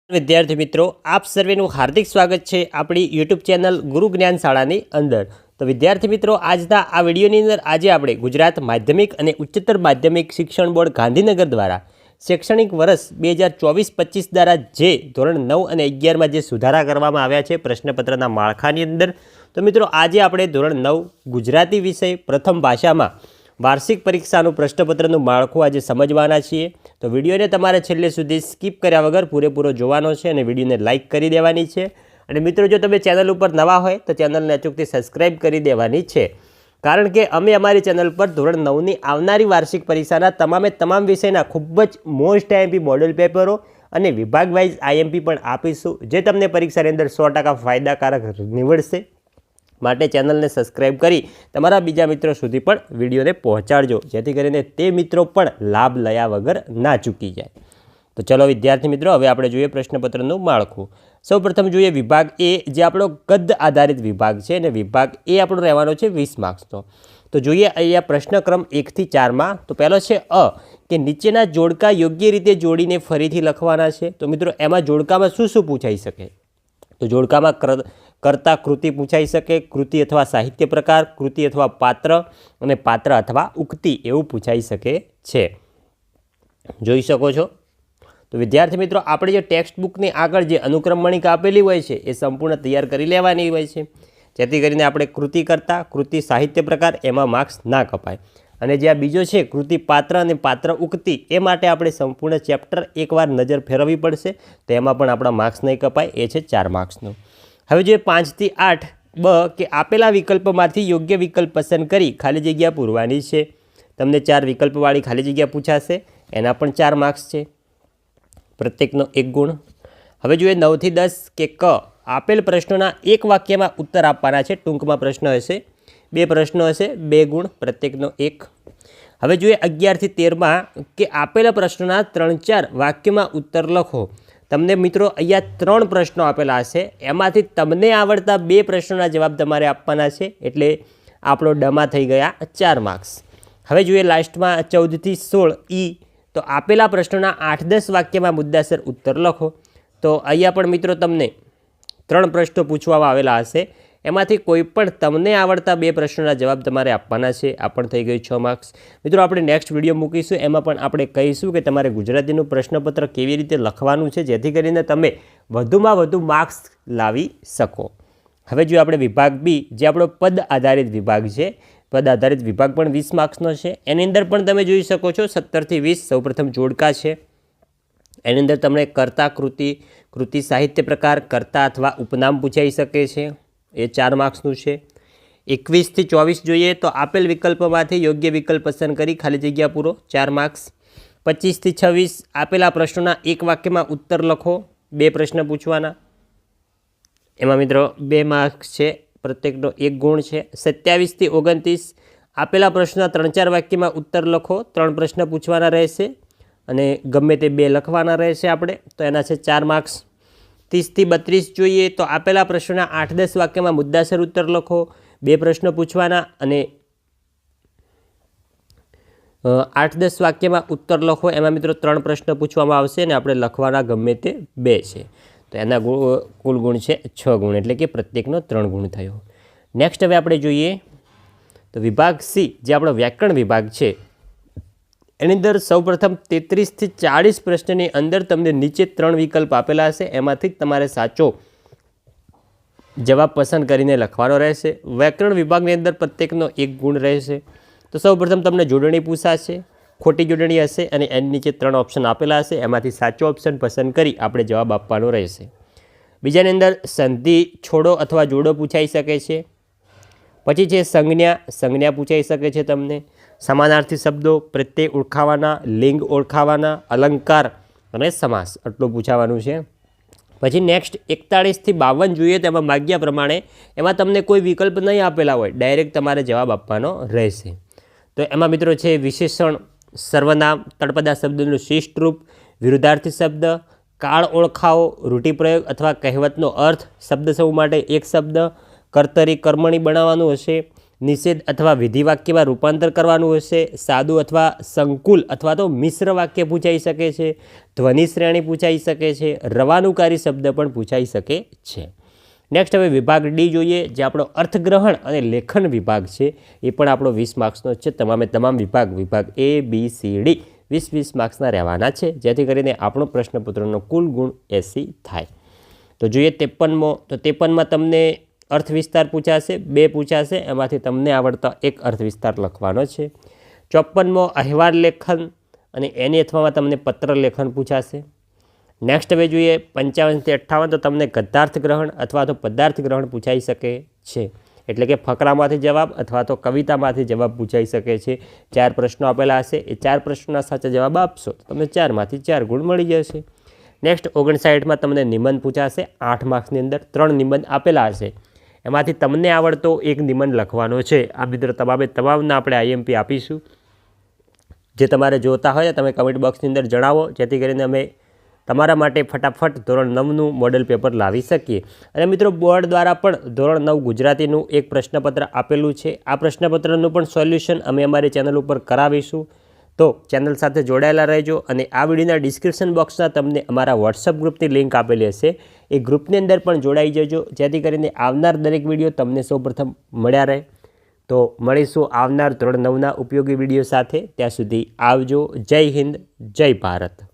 વિદ્યાર્થી મિત્રો, આપ સર્વેનું હાર્દિક સ્વાગત છે આપણી યુટ્યુબ ચેનલ ગુરુ જ્ઞાન શાળાની અંદર. તો વિદ્યાર્થી મિત્રો, આજના આ વિડીયોની અંદર આજે આપણે ગુજરાત માધ્યમિક અને ઉચ્ચતર માધ્યમિક શિક્ષણ બોર્ડ ગાંધીનગર દ્વારા શૈક્ષણિક વર્ષ 2024-25 દ્વારા જે ધોરણ 9 અને 11માં જે સુધારા કરવામાં આવ્યા છે પ્રશ્નપત્રના માળખાની અંદર, તો મિત્રો આજે આપણે ધોરણ 9 ગુજરાતી વિષય પ્રથમ ભાષામાં વાર્ષિક પરીક્ષાનું પ્રશ્નપત્રનું માળખું આજે સમજવાના છીએ. તો વિડીયોને તમારે છેલ્લે સુધી સ્કીપ કર્યા વગર પૂરેપૂરો જોવાનો છે અને વિડીયોને લાઇક કરી દેવાની છે. અને મિત્રો, જો તમે ચેનલ ઉપર નવા હોય તો ચેનલને અચૂકથી સબસ્ક્રાઈબ કરી દેવાની છે, કારણ કે અમે અમારી ચેનલ પર ધોરણ 9ની આવનારી વાર્ષિક પરીક્ષાના તમામ વિષયના ખૂબ જ મોસ્ટ આઈએમપી મોડેલ પેપરો અને વિભાગ વાઇઝ આઈએમપી પણ આપીશું, જે તમને પરીક્ષાની અંદર 100% ફાયદાકારક નીવડશે. માટે ચેનલને સબસ્ક્રાઈબ કરી તમારા બીજા મિત્રો સુધી પણ વિડીયોને પહોંચાડજો, જેથી કરીને તે મિત્રો પણ લાભ લયા વગર ના ચૂકી જાય. તો ચલો વિદ્યાર્થી મિત્રો, હવે આપણે જોઈએ પ્રશ્નપત્રનું માળખું. સૌપ્રથમ જોઈએ વિભાગ એ, જે આપણો ગદ્ય આધારિત વિભાગ છે, અને વિભાગ એ આપણો રહેવાનો છે 20 માર્ક્સનો. તો જોઈએ અહીંયા પ્રશ્નક્રમ 1 થી 4માં. તો પહેલો છે અ, કે નીચેના જોડકા યોગ્ય રીતે જોડીને ફરીથી લખવાના છે. તો મિત્રો, એમાં જોડકામાં શું શું પૂછાઈ શકે? તો જોડકામાં કર્તા કૃતિ પૂછાઈ શકે, કૃતિ અથવા સાહિત્ય પ્રકાર, કૃતિ અથવા પાત્ર, અને પાત્ર અથવા ઉક્તિ એવું પૂછાઈ શકે છે. જોઈ શકો છો. તો વિદ્યાર્થી મિત્રો, આપણે જે ટેક્સ્ટ બુકની આગળ જે અનુક્રમણિકા આપેલી હોય છે એ સંપૂર્ણ તૈયાર કરી લેવાની હોય છે, જેથી કરીને આપણે કૃતિ કરતા, કૃતિ સાહિત્ય પ્રકાર એમાં માર્ક્સ ના કપાય. અને જે આ બીજો છે કૃતિ પાત્ર અને પાત્ર ઉક્તિ, એ માટે આપણે સંપૂર્ણ ચેપ્ટર એકવાર નજર ફેરવવી પડશે, તો એમાં પણ આપણા માર્ક્સ નહીં કપાય. એ છે 4 માર્ક્સનું. હવે જે 5 થી 8 બ, કે આપેલા વિકલ્પમાંથી યોગ્ય વિકલ્પ પસંદ કરી ખાલી જગ્યા પૂરવાની છે. તમને 4 વિકલ્પવાળી ખાલી જગ્યા પૂછાશે, એના પણ 4 માર્ક્સ છે, પ્રત્યેકનો 1 ગુણ. હવે જોઈએ 9 થી 10, કે ક, આપેલ પ્રશ્નોના એક વાક્યમાં ઉત્તર આપવાના છે. ટૂંકમાં પ્રશ્ન હશે, 2 પ્રશ્નો હશે, 2 ગુણ, પ્રત્યેકનો 1. હવે જોઈએ 11 થી 13માં, કે આપેલા પ્રશ્નોના 3-4 વાક્યમાં ઉત્તર લખો. તમને મિત્રો અહીંયા 3 પ્રશ્નો આપેલા હશે, એમાંથી તમને આવડતા 2 પ્રશ્નોના જવાબ તમારે આપવાના છે, એટલે આપણો ડમાં થઈ ગયા 4 માર્ક્સ. હવે જોઈએ લાસ્ટમાં 14 થી 16 ઈ, તો આપેલા પ્રશ્નોના 8-10 વાક્યમાં મુદ્દાસર ઉત્તર લખો. તો અહીંયા પણ મિત્રો તમને 3 પ્રશ્નો પૂછવામાં આવેલા હશે, એમાંથી કોઈ પણ તમને આવડતા 2 પ્રશ્નોના જવાબ તમારે આપવાના છે. આ પણ થઈ ગયું 6 માર્ક્સ. મિત્રો, આપણે નેક્સ્ટ વિડીયો મૂકીશું, એમાં પણ આપણે કહીશું કે તમારે ગુજરાતીનું પ્રશ્નપત્ર કેવી રીતે લખવાનું છે, જેથી કરીને તમે વધુમાં વધુ માર્ક્સ લાવી શકો. હવે જો આપણે વિભાગ બી, જે આપણો પદ આધારિત વિભાગ છે, પદ આધારિત વિભાગ પણ 20 માર્ક્સનો છે. એની અંદર પણ તમે જોઈ શકો છો 17 થી 20 સૌપ્રથમ જોડકા છે. એની અંદર તમને કર્તા કૃતિ, કૃતિ સાહિત્ય પ્રકાર, કર્તા અથવા ઉપનામ પૂછાઈ શકે છે, એ 4 માર્ક્સનું છે. 21 થી 24 જોઈએ, તો આપેલ વિકલ્પમાંથી યોગ્ય વિકલ્પ પસંદ કરી ખાલી જગ્યા પૂરો, 4 માર્ક્સ. 25 થી 26, આપેલા પ્રશ્નોના એક વાક્યમાં ઉત્તર લખો, 2 પ્રશ્ન પૂછવાના, એમાં મિત્રો 2 માર્ક્સ છે, પ્રત્યેકનો 1 ગુણ છે. 27 થી 29, આપેલા પ્રશ્નોના 3-4 વાક્યમાં ઉત્તર લખો, 3 પ્રશ્ન પૂછવાના રહેશે, અને ગમે તે 2 લખવાના રહેશે આપણે, તો એના છે 4 માર્ક્સ. 30 થી 32 જોઈએ, તો આપેલા પ્રશ્નોના 8-10 વાક્યમાં મુદ્દાસર ઉત્તર લખો, 2 પ્રશ્નો પૂછવાના, અને 8-10 વાક્યમાં ઉત્તર લખો, એમાં મિત્રો 3 પ્રશ્ન પૂછવામાં આવશે, અને આપણે લખવાના ગમે તે 2 છે. તો એના કુલ ગુણ છે 6 ગુણ, એટલે કે પ્રત્યેકનો 3 ગુણ થયો. નેક્સ્ટ હવે આપણે જોઈએ તો વિભાગ સી, જે આપણો વ્યાકરણ વિભાગ છે, એની અંદર સૌપ્રથમ 33 થી 40 પ્રશ્નની અંદર તમને નીચે 3 વિકલ્પ આપેલા હશે, એમાંથી તમારે સાચો જવાબ પસંદ કરીને લખવાનો રહેશે. વ્યાકરણ વિભાગની અંદર પ્રત્યેકનો 1 ગુણ રહેશે. તો સૌપ્રથમ તમને જોડણી પૂછાશે, ખોટી જોડણી હશે, અને એની નીચે 3 ઓપ્શન આપેલા હશે, એમાંથી સાચો ઓપ્શન પસંદ કરી આપણે જવાબ આપવાનો રહેશે. બીજાની અંદર સંધિ, છોડો અથવા જોડો પૂછાઈ શકે છે. પછી છે સંજ્ઞા પૂછાઈ શકે છે તમને. સમાનાર્થી શબ્દો, પ્રત્યય ઓળખાવાના, લિંગ ઓળખાવાના, અલંકાર અને સમાસ, આટલું પૂછાવાનું છે. પછી નેક્સ્ટ 41 થી 52 જોઈએ, તો એમાં માગ્યા પ્રમાણે એમાં તમને કોઈ વિકલ્પ નહીં આપેલા હોય, ડાયરેક્ટ તમારે જવાબ આપવાનો રહેશે. તો એમાં મિત્રો છે વિશેષણ, સર્વનામ, તળપદા શબ્દનું શિષ્ટ રૂપ, વિરુદ્ધાર્થી શબ્દ, કાળ ઓળખાવો, રૂઢિપ્રયોગ અથવા કહેવતનો અર્થ, શબ્દ સમૂહ માટે 1 શબ્દ, કર્તરી કર્મણી બનાવવાનું હશે, નિષેધ અથવા વિધિ વાક્યમાં રૂપાંતર કરવાનું હશે, સાદું અથવા સંકુલ અથવા તો મિશ્ર વાક્ય પૂછાઈ શકે છે, ધ્વનિ શ્રેણી પૂછાઈ શકે છે, રવાનુકારી શબ્દ પણ પૂછાઈ શકે છે. નેક્સ્ટ હવે વિભાગ ડી જોઈએ, જે આપણો અર્થગ્રહણ અને લેખન વિભાગ છે. એ પણ આપણો 20 માર્ક્સનો છે. તમામ વિભાગ A, B, C, D 20 માર્ક્સના રહેવાના છે, જેથી કરીને આપણો પ્રશ્નપત્રનો કુલ ગુણ 80 થાય. તો જોઈએ 53મો. તો 53માં તમને અર્થ વિસ્તાર પૂછાશે, 2 પૂછાશે, એમાંથી તમને આવડતા એક અર્થ વિસ્તાર લખવાનો છે. 54મો અહેવાલ લેખન અને એની અથવામાં તમને પત્ર લેખન પૂછાશે. નેક્સ્ટ હવે જોઈએ 55 થી 58, તો તમને ગદ્યાર્થ ગ્રહણ અથવા તો પદાર્થ ગ્રહણ પૂછાઈ શકે છે. એટલે કે ફકરામાંથી જવાબ અથવા તો કવિતામાંથી જવાબ પૂછાઈ શકે છે. 4 પ્રશ્નો આપેલા હશે, એ 4 પ્રશ્નોના સાચા જવાબ આપશો તો તમને 4માંથી 4 ગુણ મળી જશે. નેક્સ્ટ 59માં તમને નિબંધ પૂછાશે. 8 માર્ક્સની અંદર 3 નિબંધ આપેલા હશે, એમાંથી તમને આવડતો એક નિબંધ લખવાનો છે. આ મિત્રો તમામના આપણે IMP આપીશું. જે તમારે જોતા હોય તમે કમેન્ટ બોક્સની અંદર જણાવો, જેથી કરીને અમે તમારા માટે ફટાફટ ધોરણ 9નું મોડેલ પેપર લાવી શકીએ. અને મિત્રો બોર્ડ દ્વારા પણ ધોરણ 9 ગુજરાતીનું એક પ્રશ્નપત્ર આપેલું છે. આ પ્રશ્નપત્રનું પણ સોલ્યુશન અમે અમારી ચેનલ ઉપર કરાવીશું. તો ચેનલ સાથે જોડાયેલા રહેજો. અને આ વિડીયોના ડિસ્ક્રિપ્શન બોક્સમાં તમને અમારા વોટ્સઅપ ગ્રુપની લિંક આપેલી હશે, એ ગ્રુપની અંદર પણ જોડાઈ જજો, જેથી કરીને આવનાર દરેક વિડીયો તમને સૌપ્રથમ મળ્યા રહે. તો મળીશું આવનાર ધોરણ 9ના ઉપયોગી વિડીયો સાથે. ત્યાં સુધી આવજો. જય હિન્દ, જય ભારત.